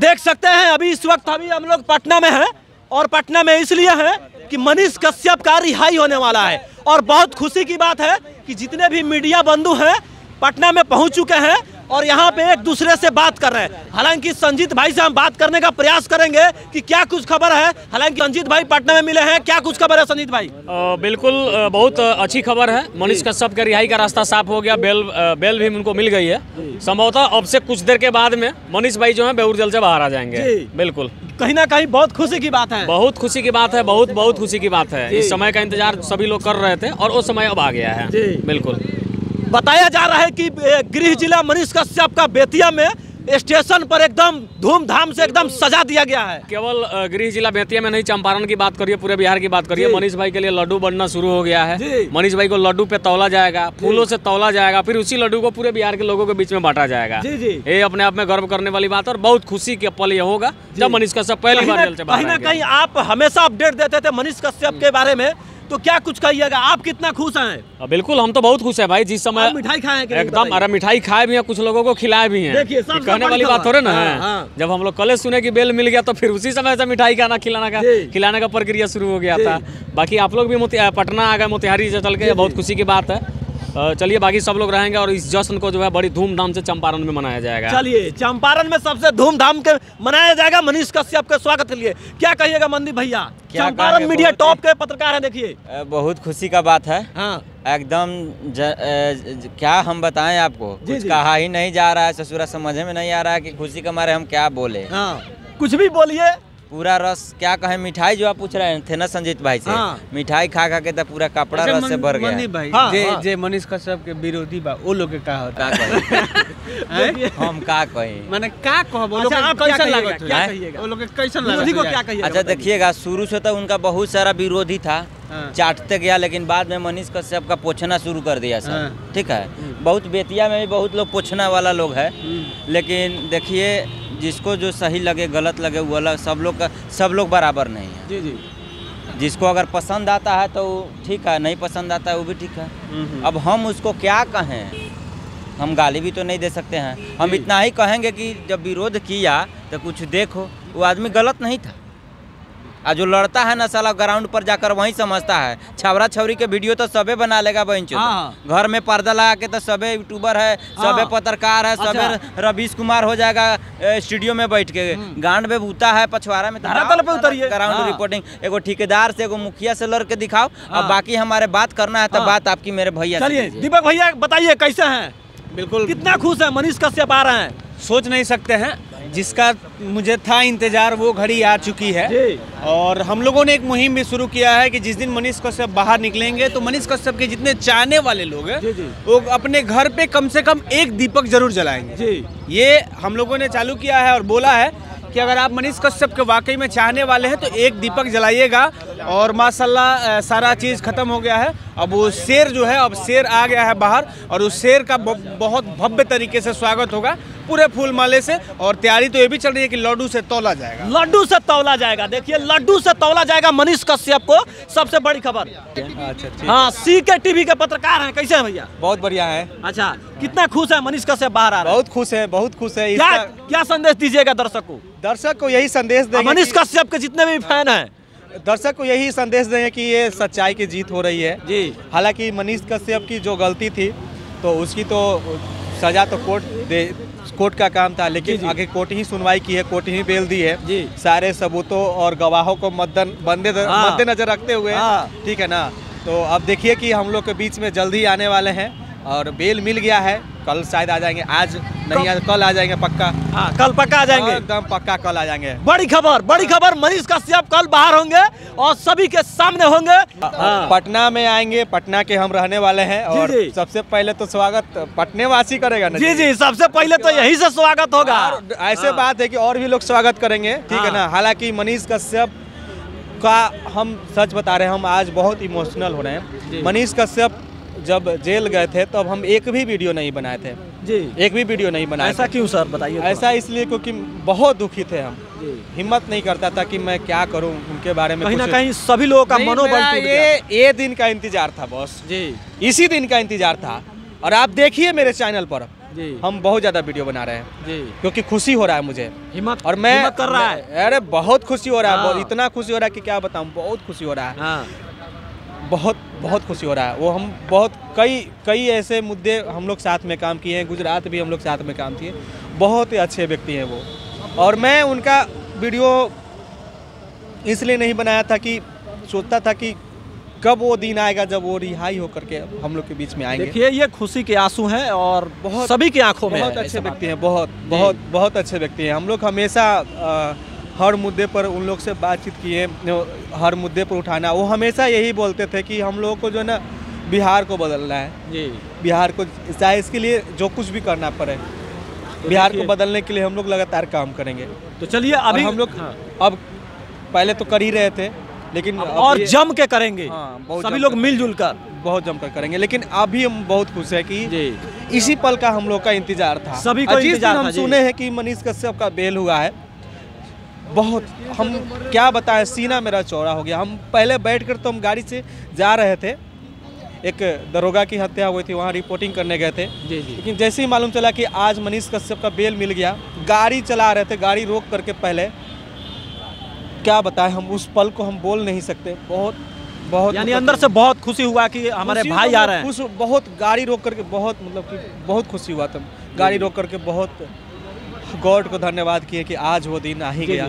देख सकते हैं अभी इस वक्त अभी हम लोग पटना में हैं और पटना में इसलिए हैं कि मनीष कश्यप का रिहाई होने वाला है और बहुत खुशी की बात है कि जितने भी मीडिया बंधु हैं पटना में पहुंच चुके हैं और यहाँ पे एक दूसरे से बात कर रहे हैं। हालांकि संजीत भाई से हम बात करने का प्रयास करेंगे कि क्या कुछ खबर है। हालांकि संजीत भाई पटना में मिले हैं, क्या कुछ खबर है संजीत भाई? बिल्कुल बहुत अच्छी खबर है। मनीष कश्यप के रिहाई का रास्ता साफ हो गया, बेल भी उनको मिल गई है। संभवतः अब से कुछ देर के बाद में मनीष भाई जो है बेउर जेल से बाहर आ जाएंगे। बिल्कुल कहीं ना कहीं बहुत खुशी की बात है, बहुत खुशी की बात है, बहुत खुशी की बात है। इस समय का इंतजार सभी लोग कर रहे थे और वो समय अब आ गया है। बिल्कुल बताया जा रहा है कि गृह जिला मनीष कश्यप का बेतिया में स्टेशन पर एकदम धूमधाम से एकदम सजा दिया गया है। केवल गृह जिला बेतिया में नहीं, चंपारण की बात करिए, पूरे बिहार की बात करिए, मनीष भाई के लिए लड्डू बनना शुरू हो गया है। मनीष भाई को लड्डू पे तौला जाएगा, फूलों से तौला जाएगा, फिर उसी लड्डू को पूरे बिहार के लोगों के बीच में बांटा जाएगा। ये अपने आप में गर्व करने वाली बात है और बहुत खुशी के पल ये होगा जब मनीष कश्यप पहली बार जेल से बाहर आएंगे। कहीं ना कहीं आप हमेशा अपडेट देते थे मनीष कश्यप के बारे में, तो क्या कुछ कहिएगा, आप कितना खुश हैं? बिल्कुल हम तो बहुत खुश है भाई। जिस समय मिठाई खाए एकदम, अरे मिठाई खाए भी हैं, कुछ लोगों को खिलाए भी हैं। कहने वाली बात थोड़े ना है। जब हम लोग कल सुने कि बेल मिल गया तो फिर उसी समय से मिठाई खाना खिलाने का प्रक्रिया शुरू हो गया था। बाकी आप लोग भी पटना आ गए मोतिहारी से चल के, बहुत खुशी की बात है। चलिए बाकी सब लोग रहेंगे और इस जश्न को जो है बड़ी धूमधाम से चंपारण में मनाया जाएगा। चलिए चंपारण में सबसे धूमधाम के मनाया जाएगा मनीष कश्यप के स्वागत के लिए। क्या कहिएगा मंदी भैया? चंपारण मीडिया टॉप के पत्रकार है, देखिए बहुत खुशी का बात है। एकदम क्या हम बताएं आपको, कुछ कहा ही नहीं जा रहा है, ससुरा समझ में नहीं आ रहा है कि खुशी के मारे हम क्या बोले। कुछ भी बोलिए, पूरा रस क्या कहें। मिठाई जो आप पूछ रहे थे ना संजीत भाई से, मिठाई खा के तो पूरा कपड़ा रस से भर गया। भाई जे मनीष कश्यप के विरोधी बा वो लोग के का होता है हम का कहें, माने का कहब, वो लोग कैसा लागत है, वो लोग कैसा विरोधी को क्या कहिएगा? अच्छा देखिएगा, शुरू से तो उनका बहुत सारा विरोधी था, चाटते गया, लेकिन बाद में मनीष कश्यप का पोछना शुरू कर दिया सर। ठीक है, बहुत बेतिया में भी बहुत लोग पोछना वाला लोग है, लेकिन देखिए जिसको जो सही लगे गलत लगे वो अलग, सब लोग बराबर नहीं है। जिसको अगर पसंद आता है तो ठीक है, नहीं पसंद आता है वो भी ठीक है। अब हम उसको क्या कहें, हम गाली भी तो नहीं दे सकते हैं। हम इतना ही कहेंगे कि जब विरोध किया तो कुछ देखो, वो आदमी गलत नहीं था। और जो लड़ता है ना साला ग्राउंड पर जाकर वहीं समझता है। छवरा छवरी के वीडियो तो सबे बना लेगा बहनचोद। घर में पर्दा लगा के तो सबे यूट्यूबर है, सबे पत्रकार है, सबे रवीश कुमार हो जाएगा स्टूडियो में बैठ के। गांड में भूता है पछवाड़ा में, ग्राउंड रिपोर्टिंग एगो ठेकेदार से एगो मुखिया से लड़ के दिखाओ। अब बाकी हमारे बात करना है तो बात आपकी मेरे भैया। चलिए दीपक भैया बताइए कैसे हैं? बिल्कुल कितना खुश है मनीष कश्यप आ रहे हैं? सोच नहीं सकते हैं, जिसका मुझे था इंतजार वो घड़ी आ चुकी है। और हम लोगों ने एक मुहिम भी शुरू किया है कि जिस दिन मनीष कश्यप बाहर निकलेंगे तो मनीष कश्यप के जितने चाहने वाले लोग हैं वो अपने घर पे कम से कम एक दीपक जरूर जलाएंगे। ये हम लोगों ने चालू किया है और बोला है कि अगर आप मनीष कश्यप के वाकई में चाहने वाले हैं तो एक दीपक जलाइएगा। और माशाल्लाह सारा चीज़ ख़त्म हो गया है। अब वो शेर जो है, अब शेर आ गया है बाहर और उस शेर का बहुत भव्य तरीके से स्वागत होगा पूरे फूल माले से। और तैयारी तो ये भी चल रही है कि लड्डू से तौला जाएगा, लड्डू से तौला जाएगा। देखिए लड्डू से तौला जाएगा मनीष कश्यप को, सबसे बड़ी खबर। अच्छा हाँ, CK TV के पत्रकार हैं, कैसे हैं भैया? बहुत बढ़िया है। अच्छा, कितना खुश है मनीष कश्यप बाहर आ रहा है? बहुत खुश है, बहुत खुश है। क्या संदेश दीजिएगा दर्शक को यही संदेश देंगे, मनीष कश्यप के जितने भी फैन हैं दर्शक को यही संदेश देंगे कि ये सच्चाई की जीत हो रही है जी। हालांकि मनीष कश्यप की जो गलती थी तो उसकी तो सजा तो कोर्ट का काम था, लेकिन आगे कोर्ट ही सुनवाई की है, कोर्ट ही बेल दी है जी। सारे सबूतों और गवाहों को मद्देनजर रखते हुए, ठीक है ना। तो अब देखिए कि हम लोग के बीच में जल्द ही आने वाले हैं और बेल मिल गया है। कल शायद आ जाएंगे, आज नहीं आज कल आ जाएंगे पक्का। हाँ, कल पक्का आ जाएंगे, एकदम पक्का कल आ जाएंगे। बड़ी खबर मनीष कश्यप कल बाहर होंगे और सभी के सामने होंगे। पटना में आएंगे, पटना के हम रहने वाले हैं और सबसे पहले तो स्वागत पटने वासी करेगा ना जी, सबसे पहले तो यही से स्वागत होगा। ऐसे बात है कि और भी लोग स्वागत करेंगे, ठीक है ना। हालांकि मनीष कश्यप का हम सच बता रहे हैं, हम आज बहुत इमोशनल हो रहे हैं। मनीष कश्यप जब जेल गए थे तब हम एक भी वीडियो नहीं बनाए थे जी, एक भी वीडियो नहीं बनाया। ऐसा क्यों सर, बताइए? ऐसा इसलिए क्योंकि बहुत दुखी थे हम, हिम्मत नहीं करता था कि मैं क्या करूं उनके बारे में। कहीं ना कहीं सभी लोगों का मनोबल टूट गया। ये दिन का इंतजार था बॉस जी, इसी दिन का इंतजार था। और आप देखिए मेरे चैनल पर हम बहुत ज़्यादा वीडियो बना रहे हैं क्योंकि खुशी हो रहा है मुझे। हिम्मत और मैं हिम्मत कर रहा है। अरे बहुत खुशी हो रहा है, इतना खुशी हो रहा है कि क्या बताऊँ, बहुत खुशी हो रहा है। बहुत बहुत खुशी हो रहा है। वो हम बहुत कई ऐसे मुद्दे हम लोग साथ में काम किए हैं, गुजरात भी हम लोग साथ में काम किए। बहुत ही अच्छे व्यक्ति हैं वो, और मैं उनका वीडियो इसलिए नहीं बनाया था कि सोचता था कि कब वो दिन आएगा जब वो रिहाई होकर के हम लोग के बीच में आएंगे। देखिए ये खुशी के आंसू हैं और बहुत सभी की आंखों में बहुत अच्छे व्यक्ति हैं, बहुत अच्छे व्यक्ति हैं। हम लोग हमेशा हर मुद्दे पर उन लोग से बातचीत किए, हर मुद्दे पर उठाना। वो हमेशा यही बोलते थे कि हम लोगों को जो है ना बिहार को बदलना है, बिहार को, चाहे इसके लिए जो कुछ भी करना पड़े, बिहार को बदलने के लिए हम लोग लगातार काम करेंगे। तो चलिए अभी हम लोग अब पहले तो कर ही रहे थे, लेकिन और जम के करेंगे। सभी लोग मिलजुल कर बहुत जमकर करेंगे। लेकिन अभी हम बहुत खुश है कि इसी पल का हम लोग का इंतजार था। सभी को इंतजार था। हम सुने हैं कि मनीष कश्यप का बेल हुआ है, बहुत, हम क्या बताएं, सीना मेरा चौड़ा हो गया। हम पहले बैठकर तो हम गाड़ी से जा रहे थे, एक दरोगा की हत्या हुई थी, वहाँ रिपोर्टिंग करने गए थे। लेकिन जैसे ही मालूम चला कि आज मनीष कश्यप का बेल मिल गया, गाड़ी चला रहे थे, गाड़ी रोक करके पहले क्या बताएं, हम उस पल को हम बोल नहीं सकते। बहुत यानी अंदर से बहुत खुशी हुआ कि हमारे भाई आ रहे हैं। बहुत गाड़ी रोक करके बहुत, मतलब कि बहुत खुशी हुआ था। गाड़ी रोक करके बहुत गॉड को धन्यवाद किए कि आज वो दिन आ ही गया।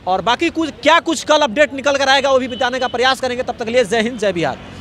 और बाकी कुछ कल अपडेट निकल कर आएगा वो भी बताने का प्रयास करेंगे। तब तक के लिए जय हिंद, जय बिहार।